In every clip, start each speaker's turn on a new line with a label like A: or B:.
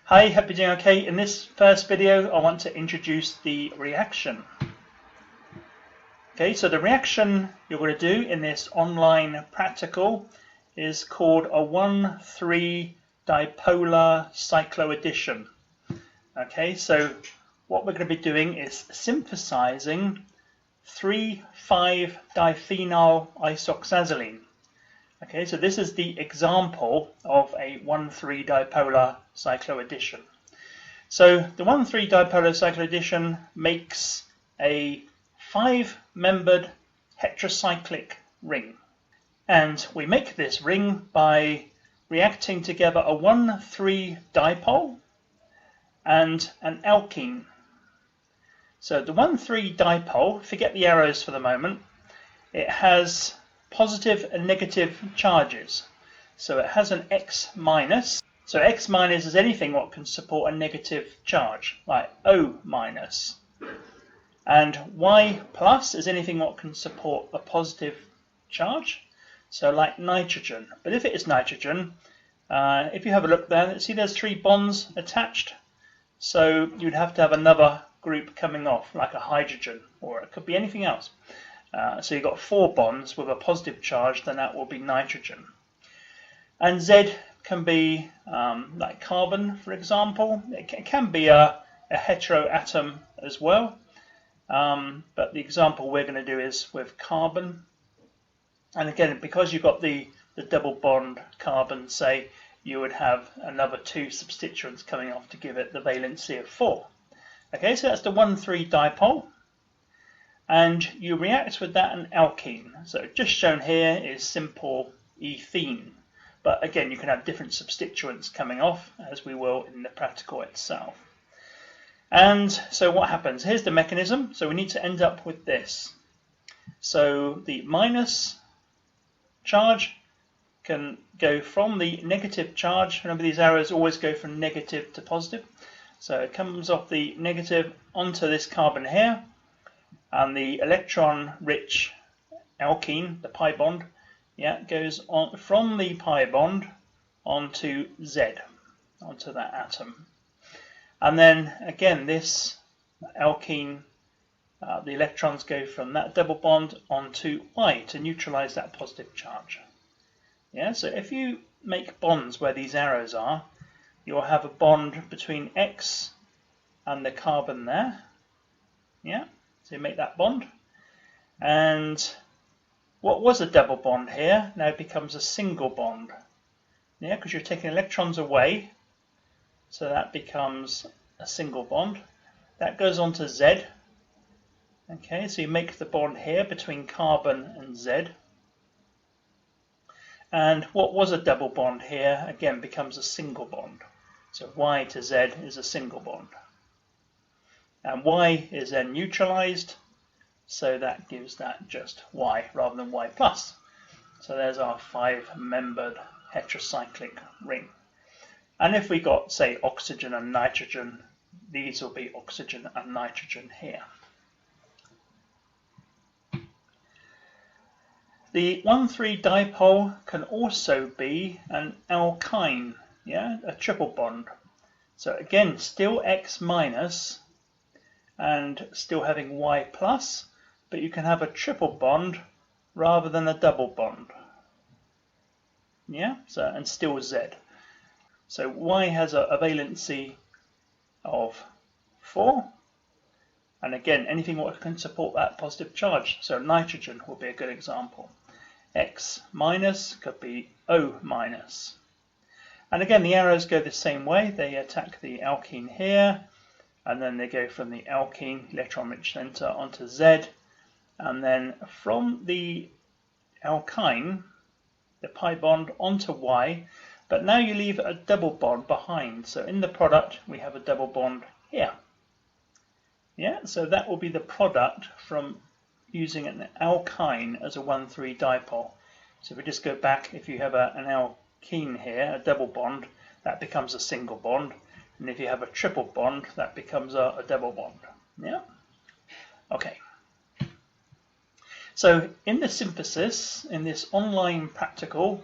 A: Hi, hope you're doing okay. In this first video, I want to introduce the reaction. Okay, so the reaction you're going to do in this online practical is called a 1,3 dipolar cycloaddition. Okay, so what we're going to be doing is synthesizing 3,5-diphenyl isoxazoline. Okay, so this is the example of a 1,3 dipolar cycloaddition. So the 1,3 dipolar cycloaddition makes a 5-membered heterocyclic ring. And we make this ring by reacting together a 1,3 dipole and an alkene. So the 1,3 dipole, forget the arrows for the moment, it has positive and negative charges. So it has an X minus. So X minus is anything what can support a negative charge, like O minus. And Y plus is anything what can support a positive charge, so like nitrogen. But if it is nitrogen, if you have a look there, see there's 3 bonds attached. So you'd have to have another group coming off, like a hydrogen, or it could be anything else. So you've got 4 bonds with a positive charge, then that will be nitrogen. And Z can be like carbon, for example. It can be a heteroatom as well. But the example we're going to do is with carbon. And again, because you've got the double bond carbon, say, you would have another 2 substituents coming off to give it the valency of 4. Okay, so that's the 1,3 dipole. And you react with that an alkene. So just shown here is simple ethene. But again, you can have different substituents coming off, as we will in the practical itself. And so what happens? Here's the mechanism. So we need to end up with this. So the minus charge can go from the negative charge. Remember, these arrows always go from negative to positive. So it comes off the negative onto this carbon here. And the electron-rich alkene, the pi bond, goes on from the pi bond onto Z, onto that atom. And then again, this alkene, the electrons go from that double bond onto Y to neutralize that positive charge. Yeah, so if you make bonds where these arrows are, you'll have a bond between X and the carbon there. Yeah. So you make that bond, and what was a double bond here now becomes a single bond. Yeah, because you're taking electrons away, so that becomes a single bond. That goes on to Z. Okay, so you make the bond here between carbon and Z. And what was a double bond here again becomes a single bond. So Y to Z is a single bond. And Y is then neutralized, so that gives that just Y rather than Y plus. So there's our 5-membered heterocyclic ring. And if we got, say, oxygen and nitrogen, these will be oxygen and nitrogen here. The 1,3 dipole can also be an alkyne, a triple bond. So again, still X minus, and still having Y plus, but you can have a triple bond rather than a double bond. Yeah, so and still Z. So Y has a valency of 4, and again, anything what can support that positive charge. So nitrogen will be a good example. X minus could be O minus. And again, the arrows go the same way. They attack the alkene here, and then they go from the alkene, electron-rich center, onto Z, and then from the alkyne, the pi bond, onto Y, but now you leave a double bond behind. So in the product, we have a double bond here. Yeah, so that will be the product from using an alkyne as a 1,3 dipole. So if we just go back, if you have an alkene here, a double bond, that becomes a single bond. And if you have a triple bond, that becomes a double bond. Yeah? Okay. So in the synthesis, in this online practical,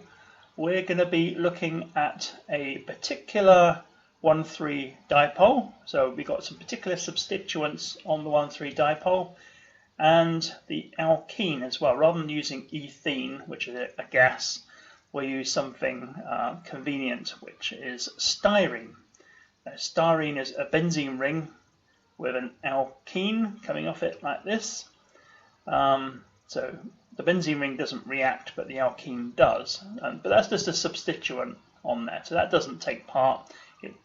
A: we're going to be looking at a particular 1,3 dipole. So we got some particular substituents on the 1,3 dipole, and the alkene as well. Rather than using ethene, which is a gas, we'll use something convenient, which is styrene. Now, styrene is a benzene ring with an alkene coming off it like this. So the benzene ring doesn't react, but the alkene does. But that's just a substituent on there, so that doesn't take part.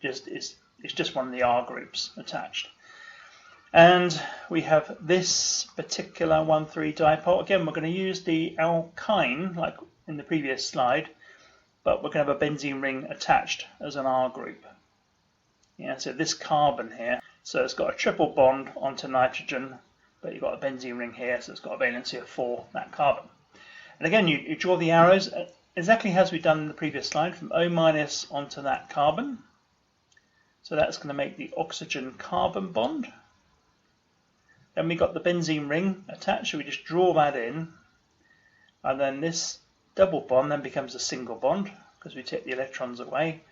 A: It's just one of the R groups attached. And we have this particular 1,3 dipole. Again, we're going to use the alkyne like in the previous slide, but we're going to have a benzene ring attached as an R group. Yeah, so this carbon here, so it's got a triple bond onto nitrogen, but you've got a benzene ring here, so it's got a valency of 4, that carbon. And again, you draw the arrows exactly as we've done in the previous slide, from O- onto that carbon. So that's going to make the oxygen-carbon bond. Then we've got the benzene ring attached, so we just draw that in. And then this double bond then becomes a single bond, because we take the electrons away.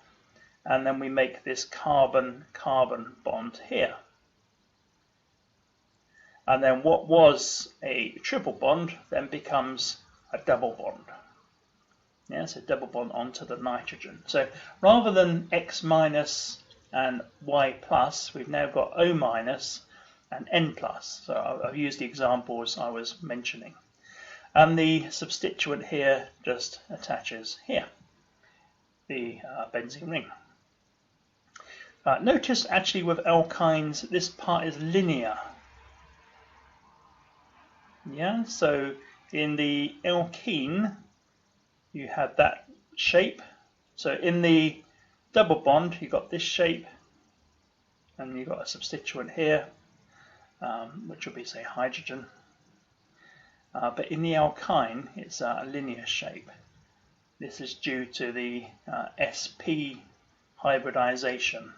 A: And then we make this carbon-carbon bond here. And then what was a triple bond then becomes a double bond. Yeah, so double bond onto the nitrogen. So rather than X- and Y+, we've now got O- and N+. So I've used the examples I was mentioning. And the substituent here just attaches here, the benzene ring. Notice actually with alkynes, this part is linear. Yeah, so in the alkene, you have that shape. So in the double bond, you've got this shape, and you've got a substituent here, which will be, say, hydrogen. But in the alkyne, it's a linear shape. This is due to the sp hybridization.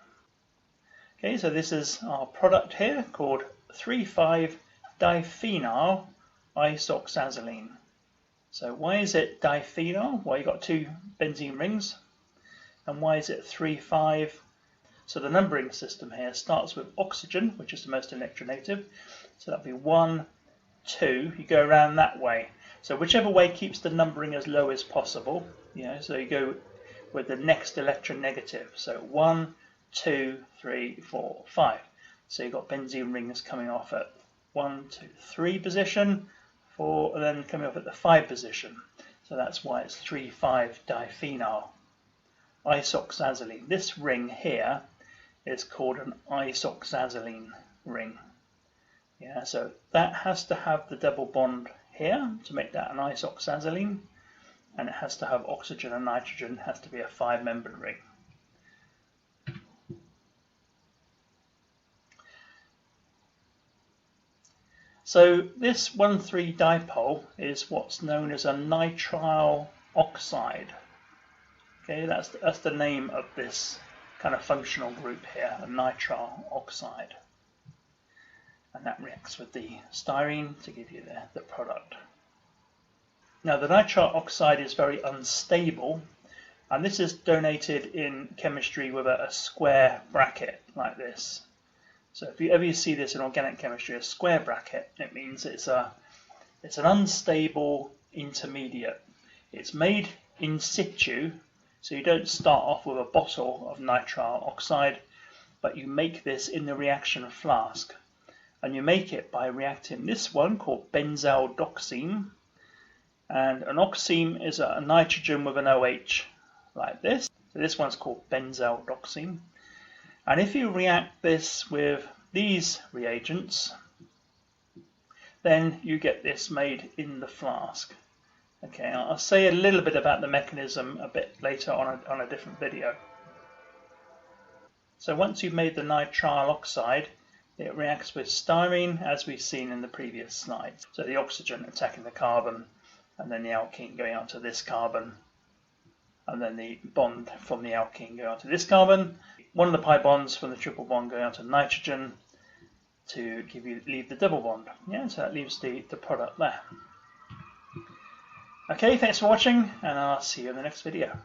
A: Okay, so this is our product here called 3,5-diphenyl isoxazoline. So why is it diphenyl? Well, you've got 2 benzene rings. And why is it 3,5? So the numbering system here starts with oxygen, which is the most electronegative. So that'll be 1, 2. You go around that way. So whichever way keeps the numbering as low as possible. So you go with the next electronegative. So 1, 2, 3, 4, 5. So you've got benzene rings coming off at 1, 2, 3 position, 4, and then coming off at the 5 position. So that's why it's 3,5-diphenyl isoxazoline. This ring here is called an isoxazoline ring. Yeah, so that has to have the double bond here to make that an isoxazoline, and it has to have oxygen and nitrogen. It has to be a 5-membered ring. So this 1,3 dipole is what's known as a nitrile oxide. Okay, that's the name of this kind of functional group here, a nitrile oxide. And that reacts with the styrene to give you the product. Now the nitrile oxide is very unstable, and this is denoted in chemistry with a square bracket like this. So if you ever see this in organic chemistry, a square bracket, it means it's an unstable intermediate. It's made in situ, so you don't start off with a bottle of nitrile oxide, but you make this in the reaction flask. And you make it by reacting this one called benzaldoxime. And an oxime is a nitrogen with an OH like this. So this one's called benzaldoxime. And if you react this with these reagents, then you get this made in the flask. Okay, I'll say a little bit about the mechanism a bit later on a different video. So once you've made the nitrile oxide, it reacts with styrene as we've seen in the previous slide. So the oxygen attacking the carbon, and then the alkene going onto this carbon, and then the bond from the alkene going onto this carbon. One of the pi bonds from the triple bond going onto nitrogen to leave the double bond. Yeah, so that leaves the product there. Okay, thanks for watching, and I'll see you in the next video.